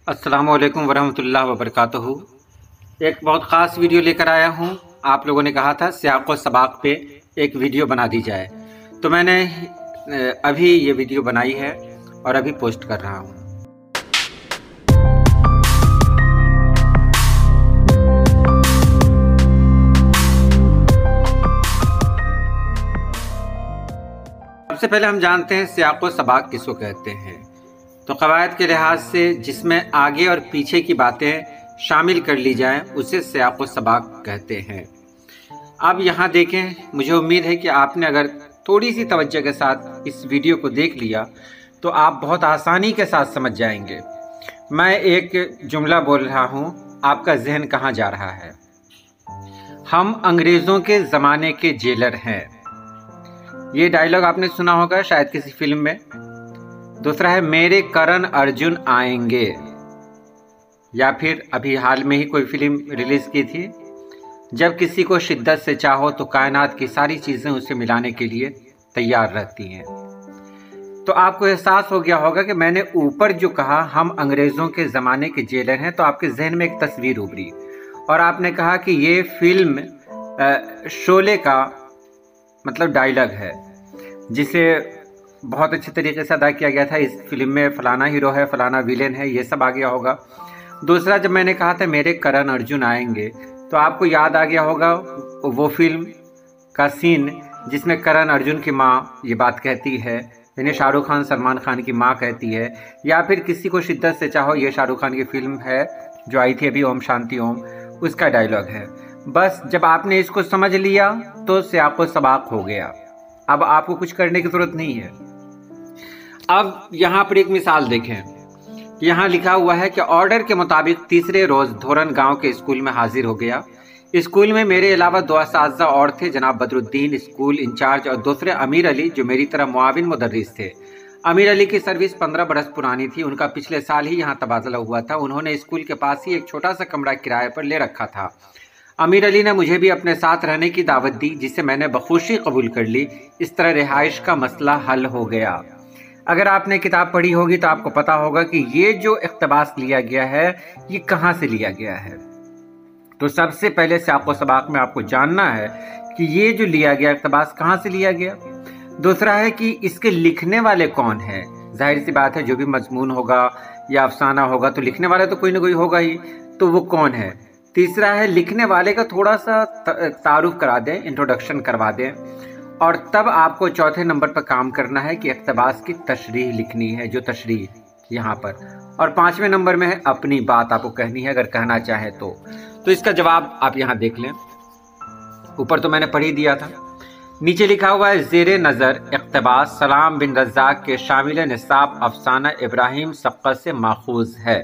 अस्सलामुअलैकुम वरहमतुल्लाहि वबरकातुहू। एक बहुत ख़ास वीडियो लेकर आया हूँ। आप लोगों ने कहा था सियाक़ व सबाक़ पे एक वीडियो बना दी जाए, तो मैंने अभी ये वीडियो बनाई है और अभी पोस्ट कर रहा हूँ। सबसे पहले हम जानते हैं सियाक़ व सबाक़ किसको कहते हैं। तो क़वायद के लिहाज से जिसमें आगे और पीछे की बातें शामिल कर ली जाएं उसे सियाक़ व सबाक़ कहते हैं। अब यहाँ देखें, मुझे उम्मीद है कि आपने अगर थोड़ी सी तवज्जो के साथ इस वीडियो को देख लिया तो आप बहुत आसानी के साथ समझ जाएंगे। मैं एक जुमला बोल रहा हूँ, आपका जहन कहाँ जा रहा है। हम अंग्रेज़ों के ज़माने के जेलर हैं। ये डायलॉग आपने सुना होगा शायद किसी फिल्म में। दूसरा है मेरे करण अर्जुन आएंगे, या फिर अभी हाल में ही कोई फिल्म रिलीज की थी, जब किसी को शिद्दत से चाहो तो कायनात की सारी चीज़ें उसे मिलाने के लिए तैयार रहती हैं। तो आपको एहसास हो गया होगा कि मैंने ऊपर जो कहा हम अंग्रेज़ों के ज़माने के जेलर हैं, तो आपके जहन में एक तस्वीर उभरी और आपने कहा कि ये फिल्म शोले का मतलब डायलॉग है, जिसे बहुत अच्छे तरीके से अदा किया गया था। इस फिल्म में फ़लाना हीरो है, फ़लाना विलेन है, ये सब आ गया होगा। दूसरा, जब मैंने कहा था मेरे करण अर्जुन आएंगे, तो आपको याद आ गया होगा वो फिल्म का सीन जिसमें करण अर्जुन की माँ ये बात कहती है, यानी शाहरुख खान सलमान खान की माँ कहती है, या फिर किसी को शिद्दत से चाहो, ये शाहरुख खान की फिल्म है जो आई थी अभी, ओम शांति ओम, उसका डायलॉग है। बस जब आपने इसको समझ लिया तो सियाक़ व सबाक़ हो गया। अब आपको कुछ करने की ज़रूरत नहीं है। अब यहाँ पर एक मिसाल देखें। यहाँ लिखा हुआ है कि ऑर्डर के मुताबिक तीसरे रोज़ धोरन गांव के स्कूल में हाजिर हो गया। स्कूल में मेरे अलावा 2 असातिज़ा और थे, जनाब बदरुद्दीन स्कूल इंचार्ज और दूसरे अमीर अली जो मेरी तरह मुआविन मुदर्रिस थे। अमीर अली की सर्विस 15 बरस पुरानी थी। उनका पिछले साल ही यहाँ तबादला हुआ था। उन्होंने स्कूल के पास ही एक छोटा सा कमरा किराए पर ले रखा था। अमीर अली ने मुझे भी अपने साथ रहने की दावत दी, जिसे मैंने बखुशी कबूल कर ली। इस तरह रिहाइश का मसला हल हो गया। अगर आपने किताब पढ़ी होगी तो आपको पता होगा कि ये जो इक़्तिबास लिया गया है ये कहाँ से लिया गया है। तो सबसे पहले सियाक़ व सबाक़ में आपको जानना है कि ये जो लिया गया इक़्तिबास कहाँ से लिया गया। दूसरा है कि इसके लिखने वाले कौन हैं। जाहिर सी बात है, जो भी मजमून होगा या अफसाना होगा तो लिखने वाला तो कोई ना कोई होगा ही, तो वो कौन है। तीसरा है लिखने वाले का थोड़ा सा तारुफ करा दें, इंट्रोडक्शन करवा दें। और तब आपको चौथे नंबर पर काम करना है कि इक़्तिबास की तशरीह लिखनी है, जो तशरीह यहाँ पर। और 5वें नंबर में है अपनी बात आपको कहनी है, अगर कहना चाहे तो इसका जवाब आप यहाँ देख लें। ऊपर तो मैंने पढ़ ही दिया था। नीचे लिखा हुआ है ज़ेरे नज़र इक़्तिबास सलाम बिन रज़्ज़ाक़ के शामिल निसाब अफसाना इब्राहिम सक़्क़त से माखूज़ है।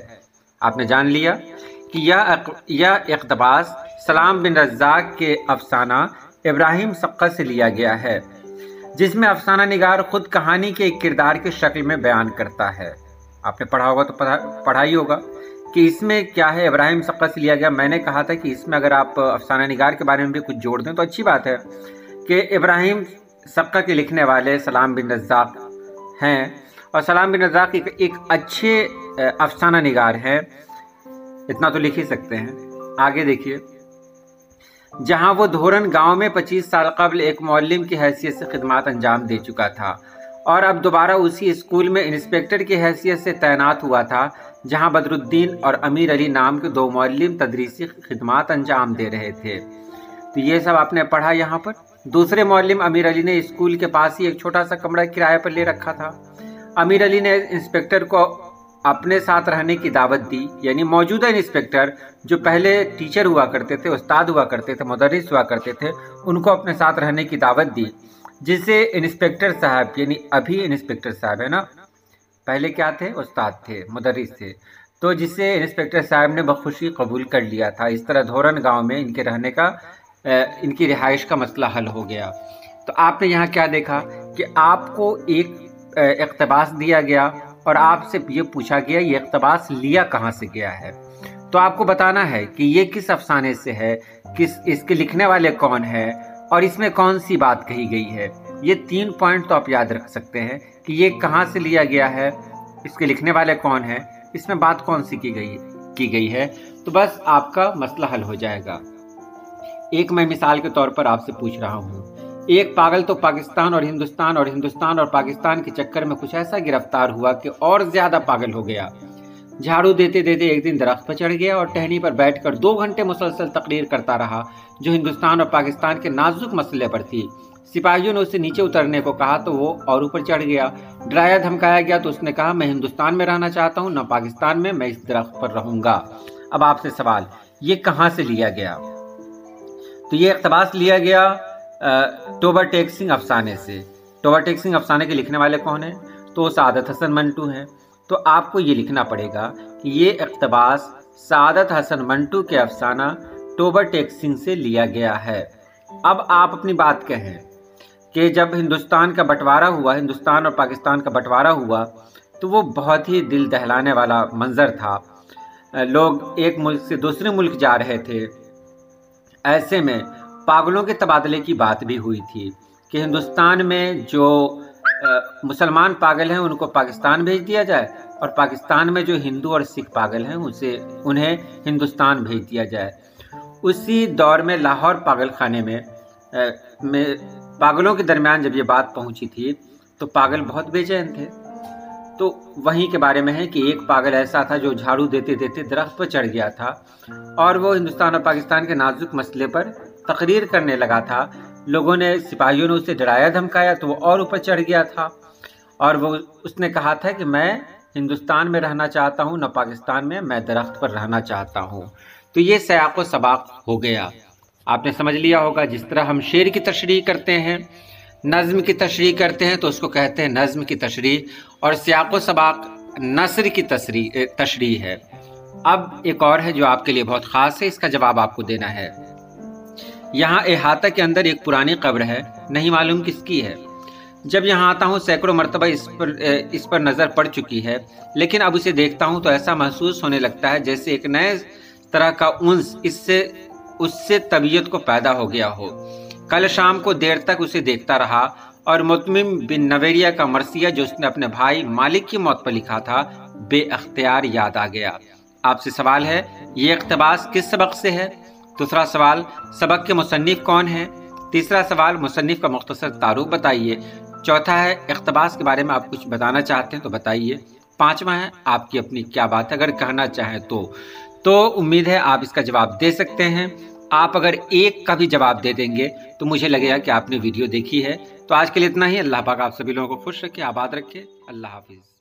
आपने जान लिया कि यह इक़्तिबास सलाम बिन रज़्ज़ाक़ के अफसाना इब्राहिम सक़्क़त से लिया गया है, जिसमें अफसाना निगार खुद कहानी के एक किरदार की शक्ल में बयान करता है। आपने पढ़ा होगा तो पढ़ा ही होगा कि इसमें क्या है, इब्राहिम सक़्क़त से लिया गया। मैंने कहा था कि इसमें अगर आप अफसाना निगार के बारे में भी कुछ जोड़ दें तो अच्छी बात है कि इब्राहिम सक़्क़त के लिखने वाले सलाम बिन रज़्ज़ाक़ हैं, और सलाम बिन रज़्ज़ाक़ एक अच्छे अफसाना निगार हैं। इतना तो लिख ही सकते हैं। आगे देखिए, जहां वो धोरन गांव में 25 साल कबल एक मुअल्लिम की हैसियत से खिदमत अंजाम दे चुका था और अब दोबारा उसी स्कूल में इंस्पेक्टर की हैसियत से तैनात हुआ था, जहां बदरुद्दीन और अमीर अली नाम के 2 मुअल्लिम तदरीसी खिदमत अंजाम दे रहे थे। तो ये सब आपने पढ़ा यहाँ पर। दूसरे मुअल्लिम अमीर अली ने स्कूल के पास ही एक छोटा सा कमरा किराए पर ले रखा था। अमीर अली ने इंस्पेक्टर को अपने साथ रहने की दावत दी, यानी मौजूदा इंस्पेक्टर जो पहले टीचर हुआ करते थे, उस्ताद हुआ करते थे, मुदर्रिस हुआ करते थे, उनको अपने साथ रहने की दावत दी, जिसे इंस्पेक्टर साहब, यानी अभी इंस्पेक्टर साहब है ना, पहले क्या थे, उस्ताद थे, मुदर्रिस थे, तो जिसे इंस्पेक्टर साहब ने बखुशी कबूल कर लिया था। इस तरह धोरन गांव में इनके रहने का, इनकी रिहाइश का मसला हल हो गया। तो आपने यहाँ क्या देखा कि आपको एक इक़्तिबास दिया गया और आपसे ये पूछा गया ये इक़्तिबास लिया कहाँ से गया है। तो आपको बताना है कि ये किस अफसाने से है, इसके लिखने वाले कौन है और इसमें कौन सी बात कही गई है। ये 3 पॉइंट तो आप याद रख सकते हैं कि ये कहाँ से लिया गया है, इसके लिखने वाले कौन है, इसमें बात कौन सी की गई है, तो बस आपका मसला हल हो जाएगा। एक मैं मिसाल के तौर पर आपसे पूछ रहा हूँ, एक पागल तो पाकिस्तान और हिंदुस्तान और पाकिस्तान के चक्कर में कुछ ऐसा गिरफ्तार हुआ कि और ज्यादा पागल हो गया। झाड़ू देते देते एक दिन दरख्त पर चढ़ गया और टहनी पर बैठकर 2 घंटे मुसलसल तकरीर करता रहा जो हिंदुस्तान और पाकिस्तान के नाजुक मसले पर थी। सिपाहियों ने उससे नीचे उतरने को कहा तो वो और ऊपर चढ़ गया। डराया धमकाया गया तो उसने कहा, मैं हिंदुस्तान में रहना चाहता हूँ, न पाकिस्तान में, मैं इस दरख्त पर रहूंगा। अब आपसे सवाल, ये कहाँ से लिया गया? तो ये इक़्तिबास लिया गया टोबर टेक सिंह अफसाने से। टोबर टेक सिंह अफसाने के लिखने वाले कौन है? तो सआदत हसन मंटू हैं। तो आपको ये लिखना पड़ेगा कि ये इक़्तिबास सआदत हसन मंटू के अफसाना टोबर टेक सिंह से लिया गया है। अब आप अपनी बात कहें कि जब हिंदुस्तान का बंटवारा हुआ, हिंदुस्तान और पाकिस्तान का बंटवारा हुआ, तो वो बहुत ही दिल दहलाने वाला मंजर था। लोग एक मुल्क से दूसरे मुल्क जा रहे थे। ऐसे में पागलों के तबादले की बात भी हुई थी कि हिंदुस्तान में जो मुसलमान पागल हैं उनको पाकिस्तान भेज दिया जाए और पाकिस्तान में जो हिंदू और सिख पागल हैं उन्हें हिंदुस्तान भेज दिया जाए। उसी दौर में लाहौर पागल खाने में पागलों के दरमियान जब ये बात पहुंची थी तो पागल बहुत बेचैन थे। तो वहीं के बारे में है कि एक पागल ऐसा था जो झाड़ू देते देते दरख्त पर चढ़ गया था और वो हिंदुस्तान और पाकिस्तान के नाजुक मसले पर तकरीर करने लगा था। लोगों ने, सिपाहियों ने उसे डराया धमकाया तो वो और ऊपर चढ़ गया था और उसने कहा था कि मैं हिंदुस्तान में रहना चाहता हूँ, न पाकिस्तान में, मैं दरख्त पर रहना चाहता हूँ। तो ये सयाक़ो सबाक़ हो गया। आपने समझ लिया होगा, जिस तरह हम शेर की तशरीह करते हैं, नज़्म की तशरीह करते हैं तो उसको कहते हैं नज़्म की तशरीह, और सयाक़ो सबाक़ नसर की तशरीह है। अब एक और है जो आपके लिए बहुत ख़ास है, इसका जवाब आपको देना है। यहाँ अहाता के अंदर एक पुरानी कब्र है, नहीं मालूम किसकी है। जब यहाँ आता हूँ सैकड़ों मरतबा इस पर नज़र पड़ चुकी है, लेकिन अब उसे देखता हूँ तो ऐसा महसूस होने लगता है जैसे एक नए तरह का उन्स उससे तबीयत को पैदा हो गया हो। कल शाम को देर तक उसे देखता रहा और मुतमिम बिन नवेरिया का मरसिया जो उसने अपने भाई मालिक की मौत पर लिखा था बेअख्तियार याद आ गया। आपसे सवाल है, ये इक़्तिबास किस सबक से है? दूसरा सवाल, सबक के मुसन्निफ कौन है? तीसरा सवाल, मुसन्निफ का मुख्तसर तारुफ बताइए। चौथा है, इक़्तिबास के बारे में आप कुछ बताना चाहते हैं तो बताइए। पांचवा है, आपकी अपनी क्या बात अगर कहना चाहें तो उम्मीद है आप इसका जवाब दे सकते हैं। आप अगर एक का भी जवाब दे देंगे तो मुझे लगेगा कि आपने वीडियो देखी है। तो आज के लिए इतना ही। अल्लाह पाक आप सभी लोगों को खुश रखे, आबाद रखे। अल्लाह हाफिज़।